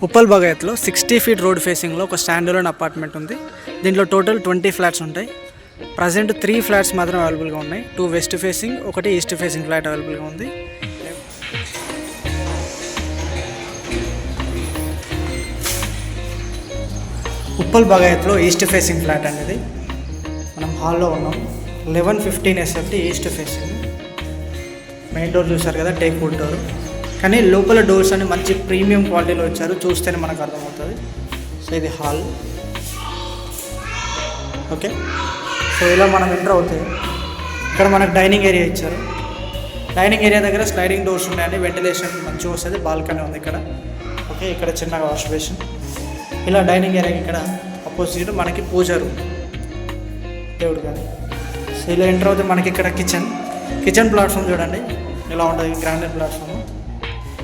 Uppal బగాయత్లో 60 feet road ఫేసింగ్లో ఒక stand alone apartment ఉంది. దీంట్లో టోటల్ 20 ఫ్లాట్స్ ఉంటాయి. ప్రజెంట్ 3 ఫ్లాట్స్ మాత్రం అవైలబుల్గా ఉన్నాయి. 2 వెస్ట్ ఫేసింగ్, ఒకటి ఈస్ట్ ఫేసింగ్ ఫ్లాట్ అవైలబుల్గా ఉంది. ఉప్పల్ బగాయత్లో ఈస్ట్ ఫేసింగ్ ఫ్లాట్ అనేది మనం హాల్లో ఉన్నాం. 1115 SFT east facing. Main door చూసారు కదా, టేక్ వుడ్ డోర్. కానీ లోపల డోర్స్ అన్ని మంచి ప్రీమియం క్వాలిటీలో వచ్చారు, చూస్తేనే మనకు అర్థమవుతుంది. సో ఇది హాల్. ఓకే, సో ఇలా మనం ఎంటర్ అవుతాయి. ఇక్కడ మనకు డైనింగ్ ఏరియా ఇచ్చారు. డైనింగ్ ఏరియా దగ్గర స్లైడింగ్ డోర్స్ ఉన్నాయండి, వెంటిలేషన్ మంచిగా వస్తుంది. బాల్కనీ ఉంది ఇక్కడ. ఓకే, ఇక్కడ చిన్న వాష్ బేసిన్. ఇలా డైనింగ్ ఏరియాకి ఇక్కడ అపోజిట్ మనకి పూజ రూమ్, దేవుడు కానీ. సో ఇలా ఎంటర్ అవుతే మనకి ఇక్కడ కిచెన్ ప్లాట్ఫామ్ చూడండి ఇలా ఉంటుంది, గ్రానైట్ ప్లాట్ఫామ్.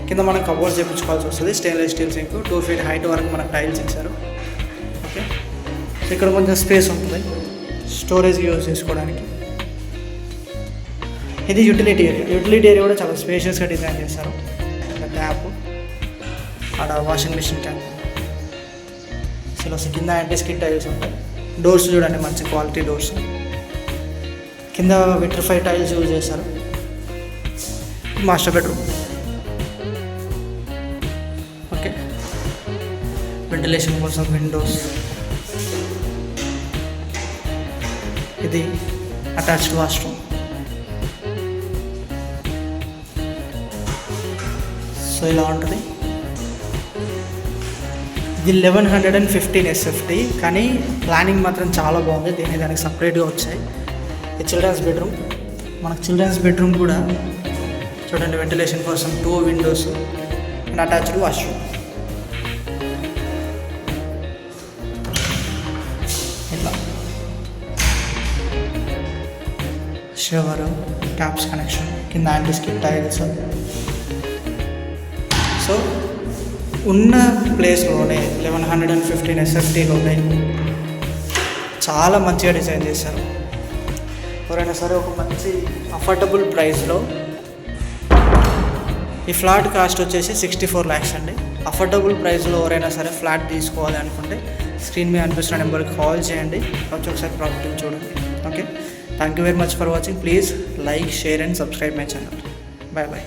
కింద మనం కబోర్డ్ చేయించుకోవాల్సి వస్తుంది. Stainless steel sync, 2 feet height వరకు మనకు టైల్స్ ఇచ్చారు. ఓకే, సో ఇక్కడ కొంచెం స్పేస్ ఉంటుంది స్టోరేజ్ యూజ్ చేసుకోవడానికి. ఇది యూటిలిటీ ఏరియా కూడా చాలా స్పేషియస్గా డిజైన్ చేశారు. ట్యాప్, ఆడ వాషింగ్ మిషన్ ట్యాప్. సో కింద యాంటీ స్కిడ్ టైల్స్ ఉంటాయి. డోర్స్ చూడండి, మంచి క్వాలిటీ డోర్స్. కింద విట్రిఫై టైల్స్ యూజ్ చేశారు. Master bedroom. ఓకే, వెంటిలేషన్ కోసం విండోస్. ఇది అటాచ్డ్ వాష్రూమ్. సో ఇలా ఉంటుంది. ఇది 1115 SFT, కానీ ప్లానింగ్ మాత్రం చాలా బాగుంది. దానికి సపరేట్గా వచ్చాయి. ఈ చిల్డ్రన్స్ బెడ్రూమ్. మనకు చిల్డ్రన్స్ బెడ్రూమ్ కూడా చూడండి, వెంటిలేషన్ కోసం 2 విండోస్ అండ్ అటాచ్డ్ వాష్రూమ్. ఇట్లా షవర్, ట్యాప్స్ కనెక్షన్, కింద యాంటీ స్కిడ్ టైల్స్. సో ఉన్న ప్లేస్లోనే 1115 SFTలోనే చాలా మంచిగా డిజైన్ చేశారు. ఎవరైనా సరే ఒక మంచి అఫోర్డబుల్ ప్రైస్లో, ఈ ఫ్లాట్ కాస్ట్ వచ్చేసి 64 lakhs అండి. అఫోర్డబుల్ ప్రైస్లో ఎవరైనా సరే ఫ్లాట్ తీసుకోవాలి అనుకుంటే స్క్రీన్ మీద అనిపిస్తున్న నెంబర్కి కాల్ చేయండి, వచ్చి ఒకసారి ప్రాపర్టీ చూడండి. Okay, thank you very much for watching. Please like, share and subscribe my channel. Bye bye.